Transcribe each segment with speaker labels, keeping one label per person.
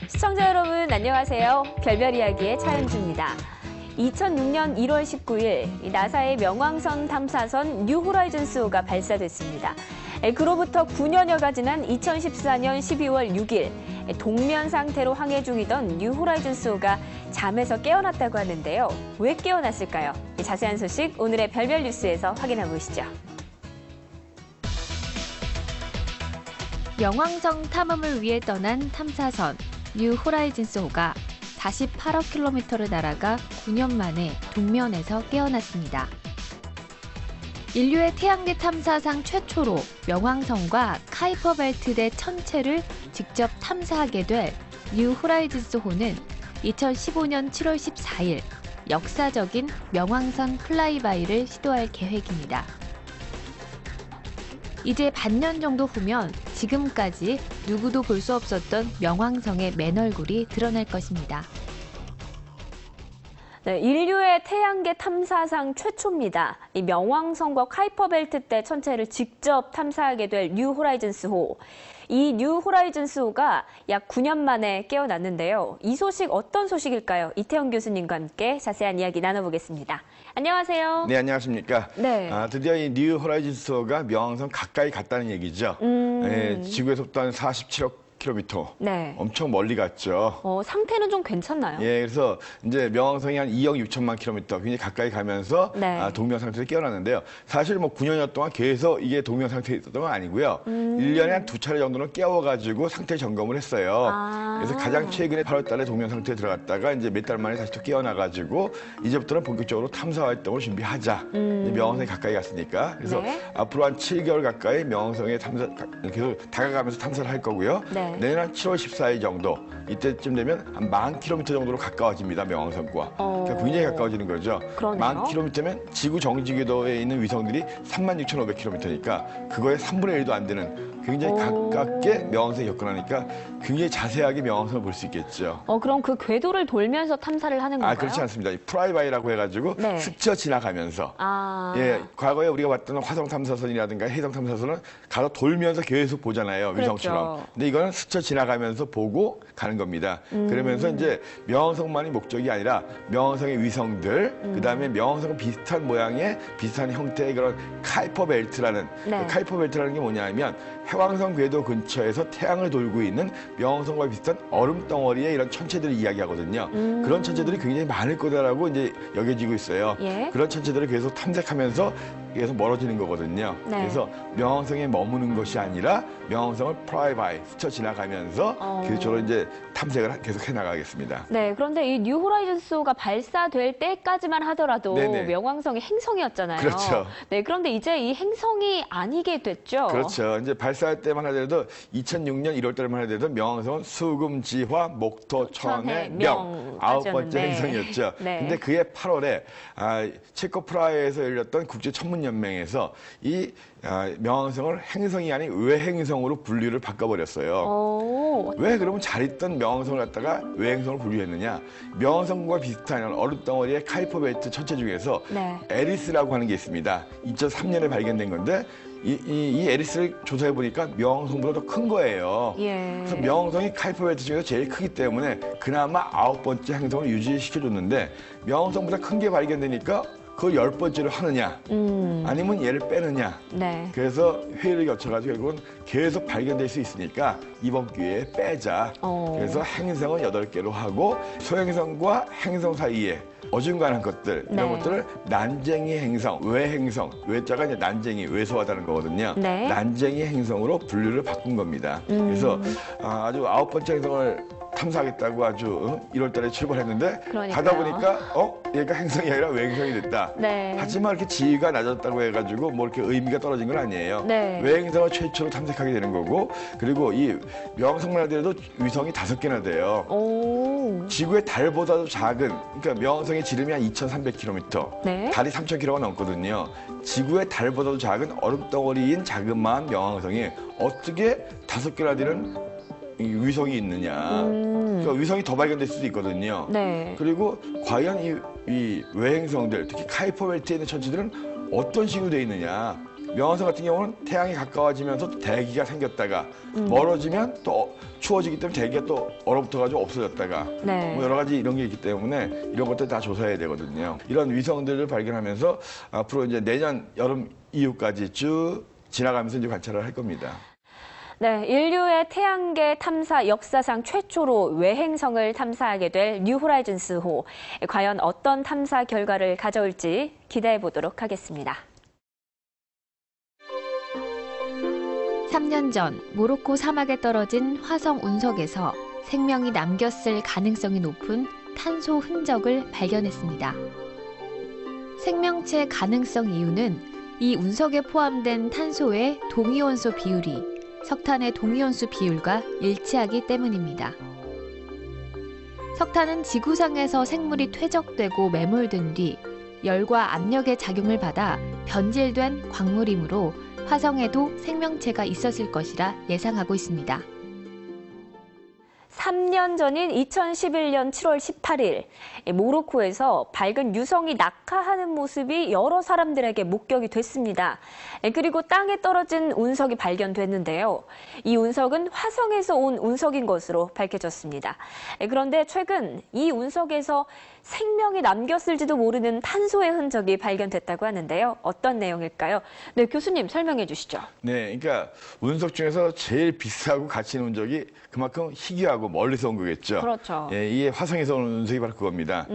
Speaker 1: 시청자 여러분 안녕하세요. 별별 이야기의 차은주입니다. 2006년 1월 19일 나사의 명왕성 탐사선 뉴 호라이즌스호가 발사됐습니다. 그로부터 9년여가 지난 2014년 12월 6일 동면 상태로 항해 중이던 뉴 호라이즌스호가 잠에서 깨어났다고 하는데요. 왜 깨어났을까요? 자세한 소식 오늘의 별별 뉴스에서 확인해 보시죠.
Speaker 2: 명왕성 탐험을 위해 떠난 탐사선 뉴 호라이즌스호가 48억 킬로미터를 날아가 9년 만에 동면에서 깨어났습니다. 인류의 태양계 탐사상 최초로 명왕성과 카이퍼 벨트대 천체를 직접 탐사하게 될 뉴 호라이즌스호는 2015년 7월 14일 역사적인 명왕성 플라이바이를 시도할 계획입니다. 이제 반년 정도 후면 지금까지 누구도 볼 수 없었던 명왕성의 맨 얼굴이 드러날 것입니다.
Speaker 1: 네, 인류의 태양계 탐사상 최초입니다. 이 명왕성과 카이퍼 벨트대 천체를 직접 탐사하게 될 뉴 호라이즌스호. 이 뉴 호라이즌스호가 약 9년 만에 깨어났는데요. 이 소식 어떤 소식일까요? 이태영 교수님과 함께 자세한 이야기 나눠보겠습니다. 안녕하세요.
Speaker 3: 네, 안녕하십니까.
Speaker 1: 네.
Speaker 3: 드디어 이 뉴 호라이즌스호가 명왕성 가까이 갔다는 얘기죠. 네, 지구에서부터 한 47억 킬로미터.
Speaker 1: 네.
Speaker 3: 엄청 멀리 갔죠.
Speaker 1: 상태는 좀 괜찮나요?
Speaker 3: 예, 그래서 이제 명왕성이 한 2억 6천만 킬로미터 굉장히 가까이 가면서
Speaker 1: 네.
Speaker 3: 동면 상태에서 깨어났는데요. 사실 뭐 9년여 동안 계속 이게 동면 상태에 있었던 건 아니고요. 1년에 한 2차례 정도는 깨워가지고 상태 점검을 했어요. 그래서 가장 최근에 8월 달에 동면 상태에 들어갔다가 이제 몇 달 만에 다시 또 깨어나가지고 이제부터는 본격적으로 탐사 활동을 준비하자. 이제 명왕성이 가까이 갔으니까. 그래서
Speaker 1: 네.
Speaker 3: 앞으로 한 7개월 가까이 명왕성에 계속 다가가면서 탐사를 할 거고요.
Speaker 1: 네.
Speaker 3: 내년 한 7월 14일 정도 이때쯤 되면 한 10,000km 정도로 가까워집니다. 명왕성과. 그러니까 굉장히 가까워지는 거죠.
Speaker 1: 그러네요.
Speaker 3: 10,000km면 지구 정지궤도에 있는 위성들이 36,500km니까 그거의 3분의 1도 안 되는 굉장히 가깝게 명왕성에 접근하니까 굉장히 자세하게 명왕성을 볼 수 있겠죠.
Speaker 1: 그럼 그 궤도를 돌면서 탐사를 하는 건가요?
Speaker 3: 그렇지 않습니다. 이 프라이바이라고 해가지고
Speaker 1: 네.
Speaker 3: 스쳐 지나가면서. 예, 과거에 우리가 봤던 화성 탐사선이라든가 해성 탐사선은 가서 돌면서 계속 보잖아요.
Speaker 1: 그렇죠.
Speaker 3: 위성처럼. 근데 이거는 스쳐 지나가면서 보고 가는 겁니다. 그러면서 이제 명왕성만이 목적이 아니라 명왕성의 위성들, 그다음에 명왕성 비슷한 모양의 비슷한 형태의 그런 카이퍼 벨트라는
Speaker 1: 네.
Speaker 3: 카이퍼 벨트라는 게 뭐냐면 해왕성 궤도 근처에서 태양을 돌고 있는 명왕성과 비슷한 얼음 덩어리의 이런 천체들을 이야기하거든요. 그런 천체들이 굉장히 많을 거다라고 이제 여겨지고 있어요.
Speaker 1: 예.
Speaker 3: 그런 천체들을 계속 탐색하면서 계속 멀어지는 거거든요.
Speaker 1: 네.
Speaker 3: 그래서 명왕성에 머무는 것이 아니라 명왕성을 프라이바이 스쳐 지나가면서 계속적으로 이제 탐색을 계속 해나가겠습니다.
Speaker 1: 네, 그런데 이 뉴 호라이즌스호가 발사될 때까지만 하더라도
Speaker 3: 네네.
Speaker 1: 명왕성이 행성이었잖아요.
Speaker 3: 그렇죠.
Speaker 1: 네, 그런데 이제 이 행성이 아니게 됐죠.
Speaker 3: 그렇죠. 이제 발사할 때만 하더라도 2006년 1월 달만 하더라도 명왕성은 수금, 지화, 목토, 천해, 명 9번째
Speaker 1: 네.
Speaker 3: 행성이었죠.
Speaker 1: 네.
Speaker 3: 근데 그해 8월에 체코 프라하에서 열렸던 국제 천문연맹에서 이 명왕성을 행성이 아닌 외행성으로 분류를 바꿔버렸어요. 왜 그러면 잘 있던 명왕성을 갖다가 외행성으로 분류했느냐? 명왕성과 비슷한 얼음덩어리의 카이퍼 벨트 천체 중에서
Speaker 1: 네.
Speaker 3: 에리스라고 하는 게 있습니다. 2003년에 발견된 건데 이 에리스를 조사해 보니까 명왕성보다 더 큰 거예요.
Speaker 1: 예.
Speaker 3: 그래서 명왕성이 카이퍼 벨트 중에서 제일 크기 때문에 그나마 9번째 행성을 유지시켜줬는데 명왕성보다 큰 게 발견되니까 그걸 10번째로 하느냐 아니면 얘를 빼느냐.
Speaker 1: 네.
Speaker 3: 그래서 회의를 거쳐가지고 결국은 계속 발견될 수 있으니까 이번 기회에 빼자. 그래서 행성은 8개로 하고 소행성과 행성 사이에 어중간한 것들 이런
Speaker 1: 네.
Speaker 3: 것들을 난쟁이 행성, 외행성, 외자가 이제 난쟁이, 왜소하다는 거거든요.
Speaker 1: 네.
Speaker 3: 난쟁이 행성으로 분류를 바꾼 겁니다. 그래서 아주 9번째 행성을 탐사하겠다고 아주 1월 달에 출발했는데
Speaker 1: 그러니까요.
Speaker 3: 가다 보니까 얘가 행성이 아니라 외행성이 됐다.
Speaker 1: 네.
Speaker 3: 하지만 이렇게 지위가 낮았다고 해가지고 뭐 이렇게 의미가 떨어진 건 아니에요.
Speaker 1: 네.
Speaker 3: 외행성을 최초로 탐색하게 되는 거고 그리고 이 명왕성만 하더라도 위성이 5개나 돼요. 지구의 달보다도 작은 그러니까 명왕성의 지름이 한 2,300km,
Speaker 1: 네.
Speaker 3: 달이 3,000km가 넘거든요. 지구의 달보다도 작은 얼음덩어리인 자그마한 명왕성이 어떻게 5개나 되는 이 위성이 있느냐. 그러니까 위성이 더 발견될 수도 있거든요.
Speaker 1: 네.
Speaker 3: 그리고 과연 이 외행성들, 특히 카이퍼 벨트에 있는 천체들은 어떤 식으로 되어 있느냐. 명왕성 같은 경우는 태양이 가까워지면서 또 대기가 생겼다가 멀어지면 또 추워지기 때문에 대기가 또 얼어붙어가지고 없어졌다가
Speaker 1: 네.
Speaker 3: 뭐 여러 가지 이런 게 있기 때문에 이런 것들 다 조사해야 되거든요. 이런 위성들을 발견하면서 앞으로 이제 내년 여름 이후까지 쭉 지나가면서 이제 관찰을 할 겁니다.
Speaker 1: 네, 인류의 태양계 탐사 역사상 최초로 외행성을 탐사하게 될 뉴 호라이즌스호. 과연 어떤 탐사 결과를 가져올지 기대해 보도록 하겠습니다.
Speaker 2: 3년 전 모로코 사막에 떨어진 화성 운석에서 생명이 남겼을 가능성이 높은 탄소 흔적을 발견했습니다. 생명체 가능성 이유는 이 운석에 포함된 탄소의 동위원소 비율이 석탄의 동위원소 비율과 일치하기 때문입니다. 석탄은 지구상에서 생물이 퇴적되고 매몰된 뒤 열과 압력의 작용을 받아 변질된 광물이므로 화성에도 생명체가 있었을 것이라 예상하고 있습니다.
Speaker 1: 3년 전인 2011년 7월 18일, 모로코에서 밝은 유성이 낙하하는 모습이 여러 사람들에게 목격이 됐습니다. 그리고 땅에 떨어진 운석이 발견됐는데요. 이 운석은 화성에서 온 운석인 것으로 밝혀졌습니다. 그런데 최근 이 운석에서 생명이 남겼을지도 모르는 탄소의 흔적이 발견됐다고 하는데요. 어떤 내용일까요? 네, 교수님 설명해 주시죠.
Speaker 3: 네, 그러니까 운석 중에서 제일 비싸고 가치 있는 운석이 그만큼 희귀하고 멀리서 온 거겠죠.
Speaker 1: 그렇죠.
Speaker 3: 예, 이게 화성에서 온 운석이 바로 그겁니다.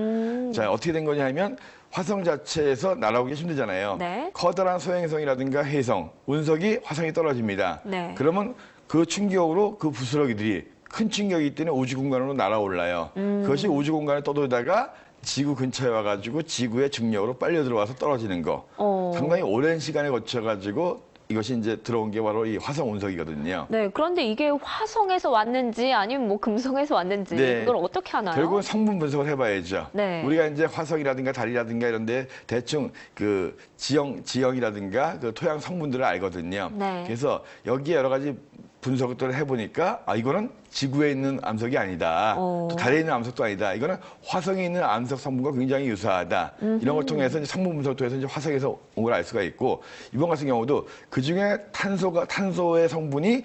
Speaker 3: 자, 어떻게 된 거냐 하면 화성 자체에서 날아오기 힘들잖아요.
Speaker 1: 네.
Speaker 3: 커다란 소행성이라든가 해성, 운석이 화성에 떨어집니다.
Speaker 1: 네.
Speaker 3: 그러면 그 충격으로 그 부스러기들이 큰 충격이기 때문에 우주 공간으로 날아올라요. 그것이 우주 공간에 떠돌다가 지구 근처에 와가지고 지구의 중력으로 빨려 들어와서 떨어지는 거. 상당히 오랜 시간에 거쳐가지고 이것이 이제 들어온 게 바로 이 화성 운석이거든요.
Speaker 1: 네, 그런데 이게 화성에서 왔는지 아니면 뭐 금성에서 왔는지
Speaker 3: 네.
Speaker 1: 그걸 어떻게 하나요?
Speaker 3: 결국은 성분 분석을 해봐야죠.
Speaker 1: 네.
Speaker 3: 우리가 이제 화성이라든가 달이라든가 이런데 대충 그 지형이라든가 그 토양 성분들을 알거든요.
Speaker 1: 네.
Speaker 3: 그래서 여기에 여러 가지 분석을 해보니까 이거는 지구에 있는 암석이 아니다. 또 달에 있는 암석도 아니다. 이거는 화성에 있는 암석 성분과 굉장히 유사하다. 이런 걸 통해서 이제 성분 분석을 통해서 이제 화성에서 온 걸 알 수가 있고 이번 같은 경우도 그 중에 탄소의 성분이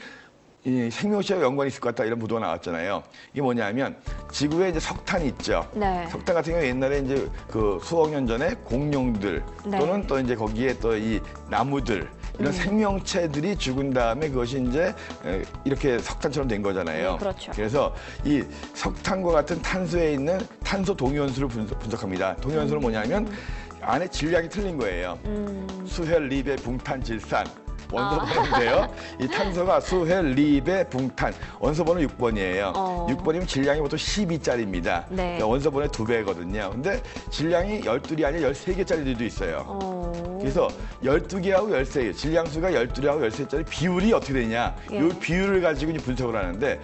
Speaker 3: 이 생명체와 연관이 있을 것 같다 이런 보도가 나왔잖아요. 이게 뭐냐면 지구에 이제 석탄이 있죠.
Speaker 1: 네.
Speaker 3: 석탄 같은 경우 옛날에 이제 그 수억 년 전에 공룡들
Speaker 1: 네.
Speaker 3: 또는 또 이제 거기에 또 이 나무들 이런 생명체들이 죽은 다음에 그것이 이제 이렇게 석탄처럼 된 거잖아요.
Speaker 1: 네, 그렇죠.
Speaker 3: 그래서 이 석탄과 같은 탄소에 있는 탄소 동위원소를 분석합니다. 동위원소는 뭐냐면 안에 질량이 틀린 거예요. 수헬, 리베, 붕탄, 질산. 원소 번호인데요. 이 탄소가 수헬, 리베, 붕탄. 원소 번호 6번이에요. 6번이면 질량이 보통 12짜리입니다.
Speaker 1: 네.
Speaker 3: 그러니까 원소 번호의 2배거든요. 근데 질량이 12이 아니라 13개짜리들도 있어요. 그래서 12개하고 13개, 질량수가 12하고 13짜리 비율이 어떻게 되냐.
Speaker 1: 예.
Speaker 3: 이 비율을 가지고 이제 분석을 하는데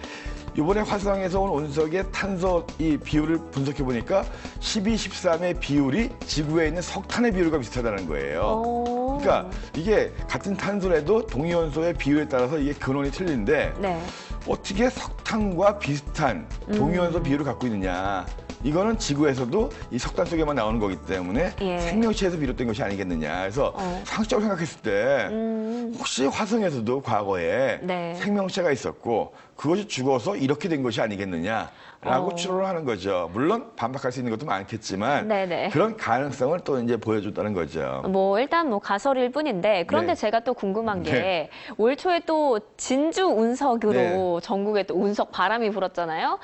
Speaker 3: 이번에 화성에서 온 운석의 탄소 이 비율을 분석해 보니까 12, 13의 비율이 지구에 있는 석탄의 비율과 비슷하다는 거예요. 그러니까 이게 같은 탄소라도 동위원소의 비율에 따라서 이게 근원이 틀린데
Speaker 1: 네.
Speaker 3: 어떻게 석탄과 비슷한 동위원소 비율을 갖고 있느냐. 이거는 지구에서도 이 석탄 속에만 나오는 거기 때문에
Speaker 1: 예.
Speaker 3: 생명체에서 비롯된 것이 아니겠느냐. 그래서 상식적으로 생각했을 때 혹시 화성에서도 과거에
Speaker 1: 네.
Speaker 3: 생명체가 있었고 그것이 죽어서 이렇게 된 것이 아니겠느냐라고 추론을 하는 거죠. 물론 반박할 수 있는 것도 많겠지만
Speaker 1: 네네.
Speaker 3: 그런 가능성을 또 이제 보여줬다는 거죠.
Speaker 1: 뭐 일단 뭐 가설일 뿐인데 그런데
Speaker 3: 네.
Speaker 1: 제가 또 궁금한 게
Speaker 3: 네.
Speaker 1: 올 초에 또 진주 운석으로
Speaker 3: 네.
Speaker 1: 전국에 또 운석 바람이 불었잖아요.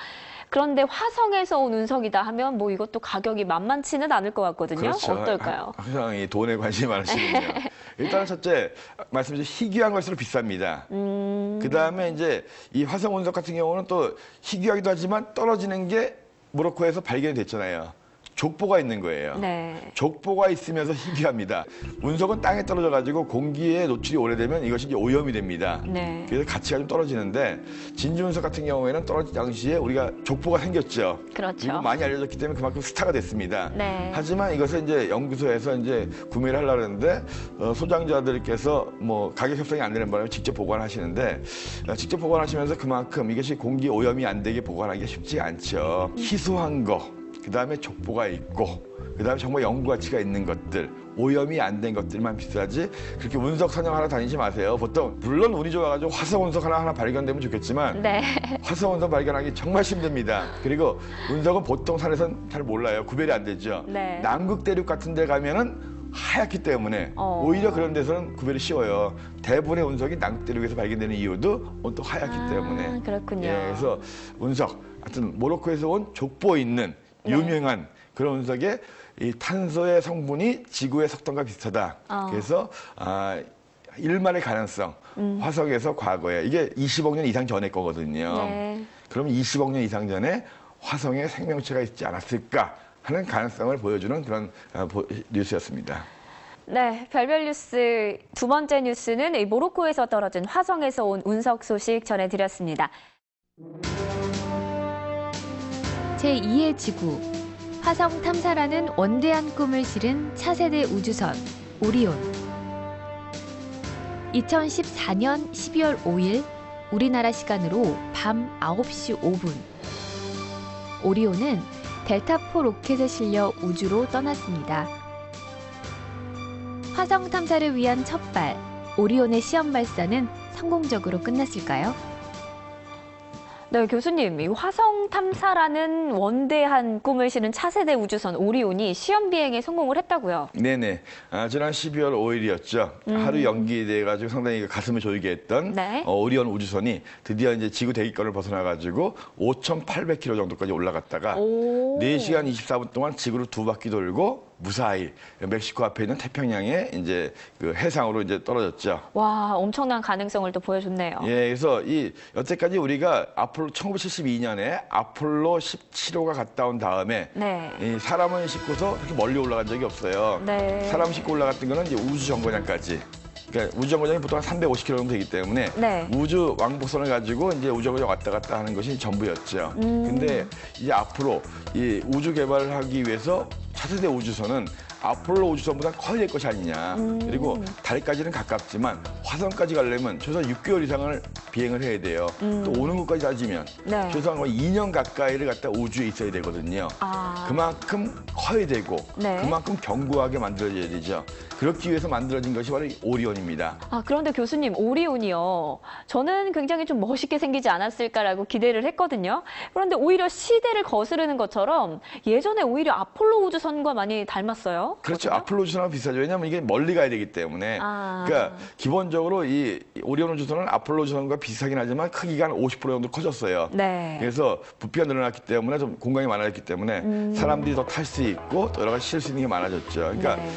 Speaker 1: 그런데 화성에서 온 운석이다 하면 뭐 이것도 가격이 만만치는 않을 것 같거든요.
Speaker 3: 그렇죠.
Speaker 1: 어떨까요?
Speaker 3: 항상 이 돈에 관심이 많으시군요. 일단 첫째 말씀드린 희귀한 걸수록 비쌉니다. 그 다음에 이제 이 화성 운석 같은 경우는 또 희귀하기도 하지만 떨어지는 게 모로코에서 발견이 됐잖아요. 족보가 있는 거예요.
Speaker 1: 네.
Speaker 3: 족보가 있으면서 희귀합니다. 운석은 땅에 떨어져가지고 공기에 노출이 오래되면 이것이 이제 오염이 됩니다.
Speaker 1: 네.
Speaker 3: 그래서 가치가 좀 떨어지는데 진주 운석 같은 경우에는 떨어질 당시에 우리가 족보가 생겼죠.
Speaker 1: 그렇죠.
Speaker 3: 그리고 많이 알려졌기 때문에 그만큼 스타가 됐습니다.
Speaker 1: 네.
Speaker 3: 하지만 이것을 이제 연구소에서 이제 구매를 하려고 하는데 소장자들께서 뭐 가격 협상이 안 되는 바람에 직접 보관하시는데 직접 보관하시면서 그만큼 이것이 공기 오염이 안 되게 보관하기가 쉽지 않죠. 희소한 거. 그다음에 족보가 있고, 그다음에 정말 연구 가치가 있는 것들, 오염이 안 된 것들만 비싸지 그렇게 운석 선형하러 다니지 마세요. 보통 물론 운이 좋아가지고 화성 운석 하나 발견되면 좋겠지만
Speaker 1: 네.
Speaker 3: 화성 운석 발견하기 정말 힘듭니다. 그리고 운석은 보통 산에선 잘 몰라요. 구별이 안 되죠.
Speaker 1: 네.
Speaker 3: 남극 대륙 같은 데 가면은 하얗기 때문에 오히려 그런 데서는 구별이 쉬워요. 대부분의 운석이 남극 대륙에서 발견되는 이유도 또 하얗기 때문에.
Speaker 1: 그렇군요.
Speaker 3: 예, 그래서 운석, 하여튼 모로코에서 온 족보 있는 유명한 그런 운석에 이 탄소의 성분이 지구의 석탄과 비슷하다. 그래서 일말의 가능성, 화성에서 과거에 이게 20억 년 이상 전의 거거든요.
Speaker 1: 네.
Speaker 3: 그럼 20억 년 이상 전에 화성에 생명체가 있지 않았을까 하는 가능성을 보여주는 그런 뉴스였습니다.
Speaker 1: 네, 별별 뉴스 두 번째 뉴스는 이 모로코에서 떨어진 화성에서 온 운석 소식 전해드렸습니다.
Speaker 2: 제2의 지구, 화성 탐사라는 원대한 꿈을 실은 차세대 우주선 오리온. 2014년 12월 5일 우리나라 시간으로 밤 9시 5분. 오리온은 델타4 로켓에 실려 우주로 떠났습니다. 화성 탐사를 위한 첫발, 오리온의 시험 발사는 성공적으로 끝났을까요?
Speaker 1: 네, 교수님, 이 화성 탐사라는 원대한 꿈을 실은 차세대 우주선 오리온이 시험 비행에 성공을 했다고요?
Speaker 3: 네네. 지난 12월 5일이었죠. 하루 연기돼가지고 상당히 가슴을 조이게 했던
Speaker 1: 네.
Speaker 3: 오리온 우주선이 드디어 이제 지구 대기권을 벗어나가지고 5,800km 정도까지 올라갔다가 4시간 24분 동안 지구를 두 바퀴 돌고 무사히 멕시코 앞에 있는 태평양의 이제 그 해상으로 이제 떨어졌죠.
Speaker 1: 와, 엄청난 가능성을 또 보여줬네요.
Speaker 3: 예, 그래서 여태까지 우리가 1972년에 아폴로 17호가 갔다 온 다음에
Speaker 1: 네.
Speaker 3: 이 사람을 싣고서 그렇게 멀리 올라간 적이 없어요.
Speaker 1: 네.
Speaker 3: 사람 싣고 올라갔던 거는 이제 우주 정거장까지. 그러니까 우주 정거장이 보통 한 350km 정도 되기 때문에
Speaker 1: 네.
Speaker 3: 우주 왕복선을 가지고 이제 우주 정거장 왔다 갔다 하는 것이 전부였죠. 근데 이제 앞으로 이 우주 개발을 하기 위해서 차세대 우주선은 아폴로 우주선보다 커야 될 것이 아니냐. 그리고 달까지는 가깝지만 화성까지 가려면 최소 6개월 이상을 비행을 해야 돼요. 또 오는 것까지 따지면
Speaker 1: 네.
Speaker 3: 최소한 2년 가까이를 갖다 우주에 있어야 되거든요. 그만큼 커야 되고
Speaker 1: 네.
Speaker 3: 그만큼 견고하게 만들어져야 되죠. 그렇기 위해서 만들어진 것이 바로 오리온입니다.
Speaker 1: 그런데 교수님, 오리온이요. 저는 굉장히 좀 멋있게 생기지 않았을까라고 기대를 했거든요. 그런데 오히려 시대를 거스르는 것처럼 예전에 오히려 아폴로 우주선과 많이 닮았어요.
Speaker 3: 그렇죠. 아폴로 우주선하고 비슷하죠. 왜냐하면 이게 멀리 가야 되기 때문에. 그러니까 기본적으로 이 오리온 우주선은 아폴로 우주선과 비슷하긴 하지만 크기가 한 50% 정도 커졌어요.
Speaker 1: 네.
Speaker 3: 그래서 부피가 늘어났기 때문에 좀 공간이 많아졌기 때문에 사람들이 더 탈 수 있고 또 여러 가지 실 수 있는 게 많아졌죠. 그러니까
Speaker 1: 네.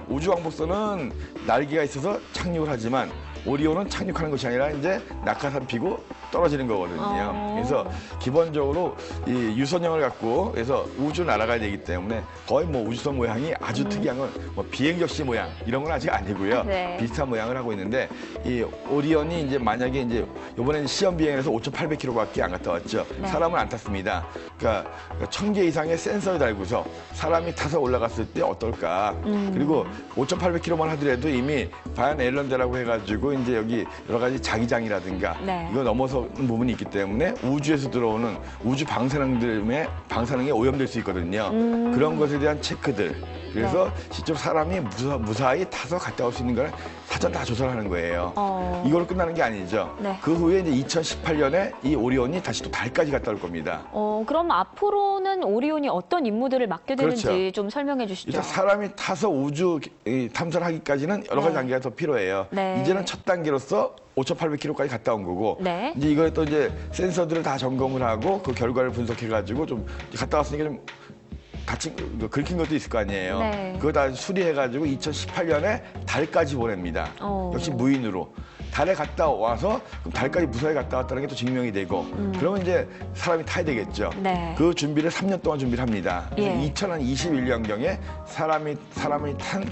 Speaker 3: 우주 왕복선은 날개가 있어서 착륙을 하지만 오리온은 착륙하는 것이 아니라 이제 낙하산 피고 떨어지는 거거든요. 그래서 기본적으로 이 유선형을 갖고 그래서 우주 날아가야 되기 때문에 거의 뭐 우주선 모양이 아주 특이한 건 뭐 비행접시 모양 이런 건 아직 아니고요.
Speaker 1: 네.
Speaker 3: 비슷한 모양을 하고 있는데 이 오리온이 이제 만약에 이제 이번에 시험 비행을 해서 5,800km밖에 안 갔다 왔죠.
Speaker 1: 네.
Speaker 3: 사람은 안 탔습니다. 그러니까 1,000개 이상의 센서를 달고서 사람이 타서 올라갔을 때 어떨까. 그리고 5,800km만 하더라도 이미 바이언 앨런대라고 해가지고 이제 여기 여러 가지 자기장이라든가
Speaker 1: 네.
Speaker 3: 이거 넘어서는 부분이 있기 때문에 우주에서 들어오는 우주 방사능에 오염될 수 있거든요. 그런 것에 대한 체크들. 그래서 실제로 사람이 무사히 타서 갔다 올 수 있는 걸 사전 다 조사를 하는 거예요. 이걸로 끝나는 게 아니죠.
Speaker 1: 네.
Speaker 3: 그 후에 이제 2018년에 이 오리온이 다시 또 달까지 갔다 올 겁니다.
Speaker 1: 그럼 앞으로는 오리온이 어떤 임무들을 맡게 되는지
Speaker 3: 그렇죠.
Speaker 1: 좀 설명해 주시죠.
Speaker 3: 일단 사람이 타서 우주 탐사를 하기까지는 여러 가지
Speaker 1: 네.
Speaker 3: 단계가 더 필요해요.
Speaker 1: 네.
Speaker 3: 이제는 첫 단계로서 5,800km까지 갔다 온 거고
Speaker 1: 네.
Speaker 3: 이제 이걸 또 이제 센서들을 다 점검을 하고 그 결과를 분석해가지고 좀 갔다 왔으니까 좀 긁힌 것도 있을 거 아니에요.
Speaker 1: 네.
Speaker 3: 그거 다 수리해가지고 2018년에 달까지 보냅니다. 역시 무인으로. 달에 갔다 와서 그럼 달까지 무사히 갔다 왔다는 게 또 증명이 되고 그러면 이제 사람이 타야 되겠죠.
Speaker 1: 네.
Speaker 3: 그 준비를 3년 동안 준비를 합니다.
Speaker 1: 예.
Speaker 3: 2021년경에 사람이 탄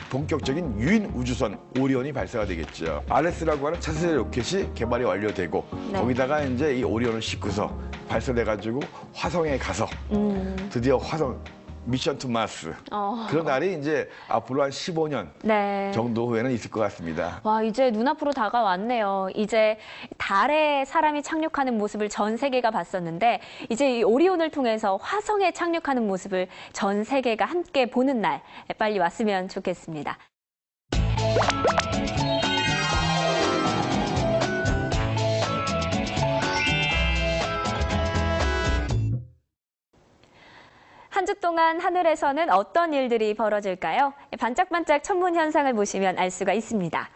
Speaker 3: 본격적인 유인 우주선 오리온이 발사가 되겠죠. RS라고 하는 차세대 로켓이 개발이 완료되고
Speaker 1: 네.
Speaker 3: 거기다가 이제 이 오리온을 싣고서 발사돼가지고 화성에 가서 드디어 화성 미션 투 마스. 그런 날이 이제 앞으로 한 15년
Speaker 1: 네.
Speaker 3: 정도 후에는 있을 것 같습니다.
Speaker 1: 와, 이제 눈앞으로 다가왔네요. 이제 달에 사람이 착륙하는 모습을 전 세계가 봤었는데 이제 이 오리온을 통해서 화성에 착륙하는 모습을 전 세계가 함께 보는 날 빨리 왔으면 좋겠습니다. 한 주 동안 하늘에서는 어떤 일들이 벌어질까요? 반짝반짝 천문 현상을 보시면 알 수가 있습니다.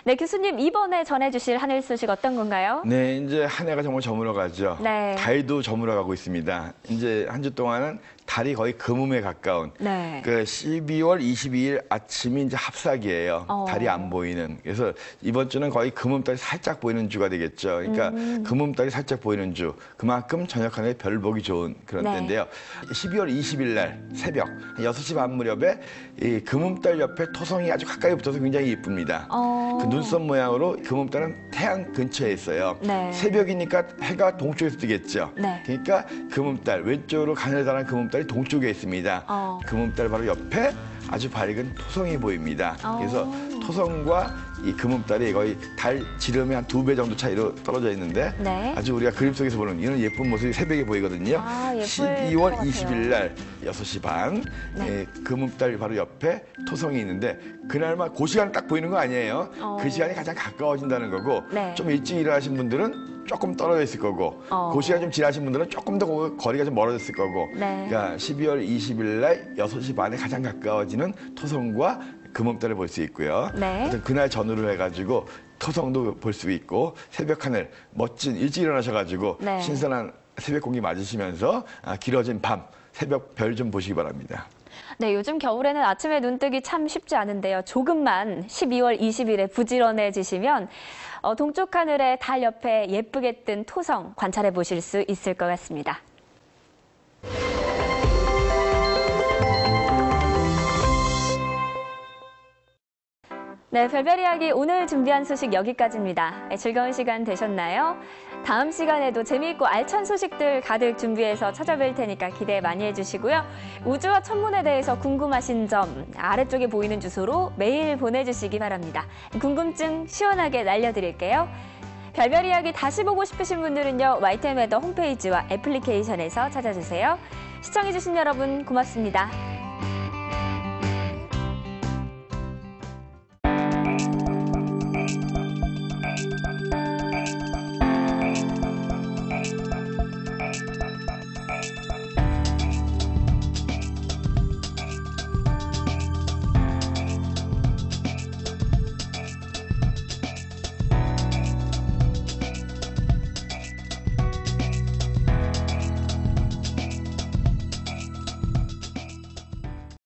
Speaker 1: 네, 교수님, 이번에 전해주실 하늘 소식 어떤 건가요?
Speaker 3: 네, 이제 한 해가 정말 저물어가죠.
Speaker 1: 네.
Speaker 3: 달도 저물어가고 있습니다. 이제 한 주 동안은 달이 거의 금음에 가까운
Speaker 1: 네.
Speaker 3: 그 12월 22일 아침이 이제 합삭이에요. 달이 안 보이는. 그래서 이번 주는 거의 금음달이 살짝 보이는 주가 되겠죠. 그러니까 금음달이 살짝 보이는 주. 그만큼 저녁 하늘에 별 보기 좋은 그런
Speaker 1: 네.
Speaker 3: 때인데요. 12월 20일 날 새벽 6시 반 무렵에 이 금음달 옆에 토성이 아주 가까이 붙어서 굉장히 이쁩니다. 그 눈썹 모양으로 금음달은 태양 근처에 있어요.
Speaker 1: 네.
Speaker 3: 새벽이니까 해가 동쪽에서 뜨겠죠.
Speaker 1: 네.
Speaker 3: 그러니까 금음달, 왼쪽으로 가느다란 금음달이 동쪽에 있습니다. 금음달 바로 옆에 아주 밝은 토성이 보입니다. 그래서 토성과 이 금음달이 거의 달 지름의 한 2배 정도 차이로 떨어져 있는데
Speaker 1: 네.
Speaker 3: 아주 우리가 그림 속에서 보는 이런 예쁜 모습이 새벽에 보이거든요.
Speaker 1: 예쁠
Speaker 3: 12월
Speaker 1: 것
Speaker 3: 20일 날 6시 반
Speaker 1: 네.
Speaker 3: 금음달 바로 옆에 토성이 있는데 그날만 그 시간 딱 보이는 거 아니에요. 그 시간이 가장 가까워진다는 거고
Speaker 1: 네.
Speaker 3: 좀 일찍 일어나신 분들은 조금 떨어져 있을 거고 그 시간 좀 지나신 분들은 조금 더 거리가 좀 멀어졌을 거고
Speaker 1: 네.
Speaker 3: 그러니까 12월 20일 날 6시 반에 가장 가까워지는 토성과 금음달을 볼 수 있고요.
Speaker 1: 네.
Speaker 3: 하여튼 그날 전후를 해가지고 토성도 볼 수 있고 새벽 하늘 멋진 일찍 일어나셔가지고
Speaker 1: 네.
Speaker 3: 신선한 새벽 공기 맞으시면서 길어진 밤 새벽 별 좀 보시기 바랍니다.
Speaker 1: 네, 요즘 겨울에는 아침에 눈 뜨기 참 쉽지 않은데요. 조금만 12월 20일에 부지런해지시면 동쪽 하늘에 달 옆에 예쁘게 뜬 토성 관찰해 보실 수 있을 것 같습니다. 네, 별별 이야기 오늘 준비한 소식 여기까지입니다. 즐거운 시간 되셨나요? 다음 시간에도 재미있고 알찬 소식들 가득 준비해서 찾아뵐 테니까 기대 많이 해주시고요. 우주와 천문에 대해서 궁금하신 점 아래쪽에 보이는 주소로 메일 보내주시기 바랍니다. 궁금증 시원하게 날려드릴게요. 별별 이야기 다시 보고 싶으신 분들은요. YTN 웨더 홈페이지와 애플리케이션에서 찾아주세요. 시청해주신 여러분 고맙습니다.